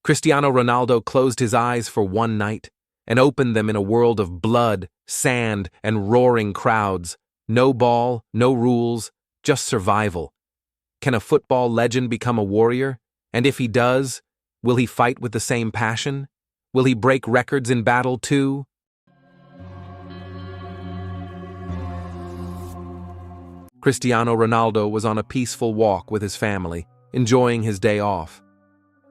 Cristiano Ronaldo closed his eyes for one night and opened them in a world of blood, sand, and roaring crowds. No ball, no rules, just survival. Can a football legend become a warrior? And if he does, will he fight with the same passion? Will he break records in battle too? Cristiano Ronaldo was on a peaceful walk with his family, enjoying his day off.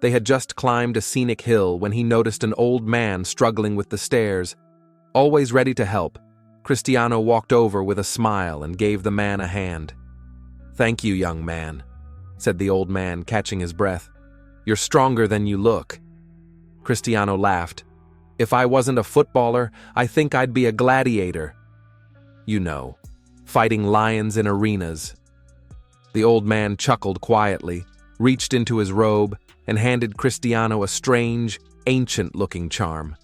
They had just climbed a scenic hill when he noticed an old man struggling with the stairs. Always ready to help, Cristiano walked over with a smile and gave the man a hand. "Thank you, young man," said the old man, catching his breath. "You're stronger than you look." Cristiano laughed. "If I wasn't a footballer, I think I'd be a gladiator. You know, fighting lions in arenas." The old man chuckled quietly, reached into his robe, and handed Cristiano a strange, ancient-looking charm.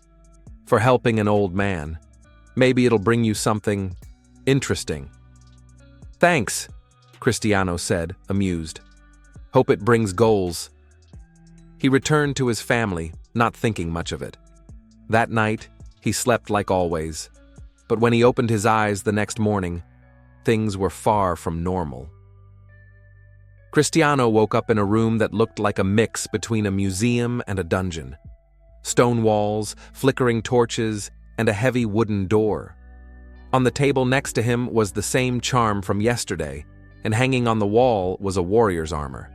"For helping an old man. Maybe it'll bring you something interesting." "Thanks," Cristiano said, amused. "Hope it brings goals." He returned to his family, not thinking much of it. That night, he slept like always. But when he opened his eyes the next morning, things were far from normal. Cristiano woke up in a room that looked like a mix between a museum and a dungeon. Stone walls, flickering torches, and a heavy wooden door. On the table next to him was the same charm from yesterday, and hanging on the wall was a warrior's armor.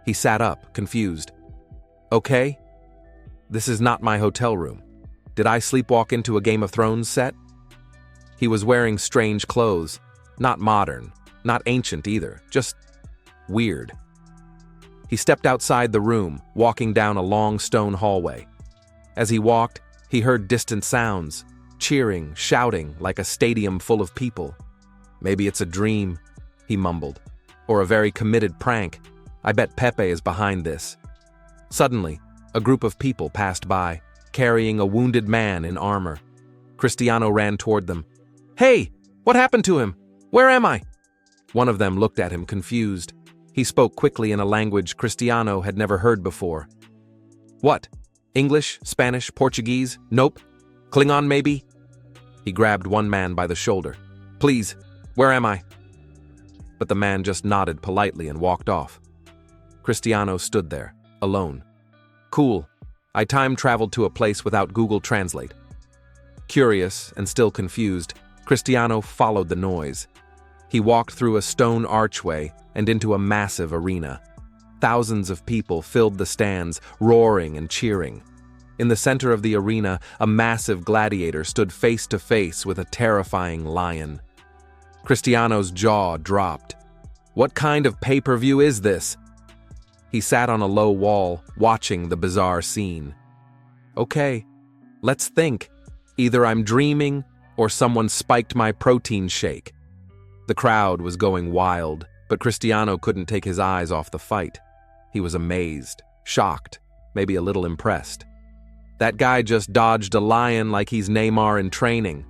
He sat up, confused. "Okay? This is not my hotel room. Did I sleepwalk into a Game of Thrones set?" He was wearing strange clothes, not modern, not ancient either, just weird. He stepped outside the room, walking down a long stone hallway. As he walked, he heard distant sounds, cheering, shouting, like a stadium full of people. "Maybe it's a dream," he mumbled, "or a very committed prank. I bet Pepe is behind this." Suddenly, a group of people passed by, carrying a wounded man in armor. Cristiano ran toward them. "Hey, what happened to him? Where am I?" One of them looked at him confused. He spoke quickly in a language Cristiano had never heard before. "What? English, Spanish, Portuguese? Nope. Klingon maybe?" He grabbed one man by the shoulder. "Please, where am I?" But the man just nodded politely and walked off. Cristiano stood there, alone. "Cool. I time-traveled to a place without Google Translate." Curious and still confused, Cristiano followed the noise. He walked through a stone archway and into a massive arena. Thousands of people filled the stands, roaring and cheering. In the center of the arena, a massive gladiator stood face to face with a terrifying lion. Cristiano's jaw dropped. What kind of pay-per-view is this? He sat on a low wall, watching the bizarre scene. Okay, let's think. Either I'm dreaming, or someone spiked my protein shake. The crowd was going wild, but Cristiano couldn't take his eyes off the fight. He was amazed, shocked, maybe a little impressed. That guy just dodged a lion like he's Neymar in training.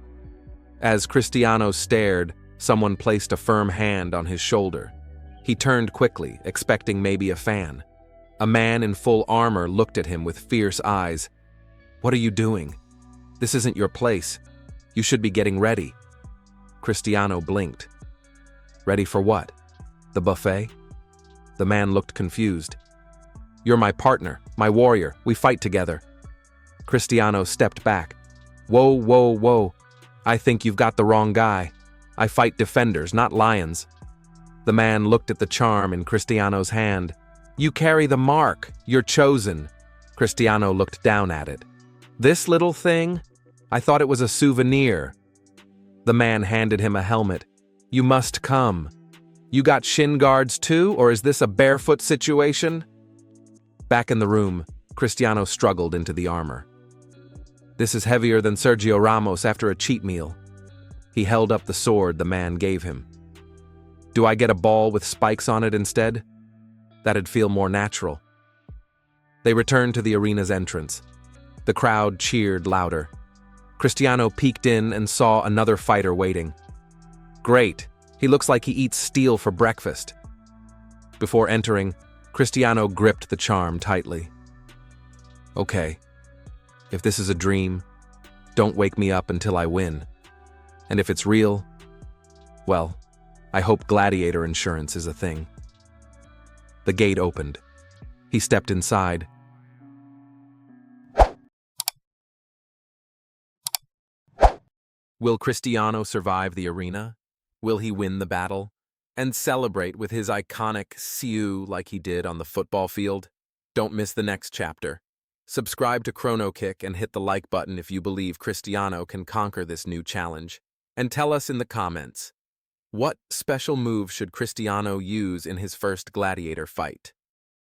As Cristiano stared, someone placed a firm hand on his shoulder. He turned quickly, expecting maybe a fan. A man in full armor looked at him with fierce eyes. "What are you doing? This isn't your place. You should be getting ready." Cristiano blinked. "Ready for what? The buffet?" The man looked confused. "You're my partner, my warrior. We fight together." Cristiano stepped back. Whoa, whoa. I think you've got the wrong guy. I fight defenders, not lions." The man looked at the charm in Cristiano's hand. "You carry the mark. You're chosen." Cristiano looked down at it. "This little thing? I thought it was a souvenir." The man handed him a helmet. "You must come. You got shin guards too, or is this a barefoot situation?" Back in the room, Cristiano struggled into the armor. "This is heavier than Sergio Ramos after a cheat meal." He held up the sword the man gave him. "Do I get a ball with spikes on it instead? That'd feel more natural." They returned to the arena's entrance. The crowd cheered louder. Cristiano peeked in and saw another fighter waiting. "Great, he looks like he eats steel for breakfast." Before entering, Cristiano gripped the charm tightly. Okay, if this is a dream, don't wake me up until I win. And if it's real, well, I hope Gladiator insurance is a thing. The gate opened. He stepped inside. Will Cristiano survive the arena? Will he win the battle? And celebrate with his iconic siu like he did on the football field? Don't miss the next chapter. Subscribe to Chronokick and hit the like button if you believe Cristiano can conquer this new challenge. And tell us in the comments, what special move should Cristiano use in his first Gladiator fight?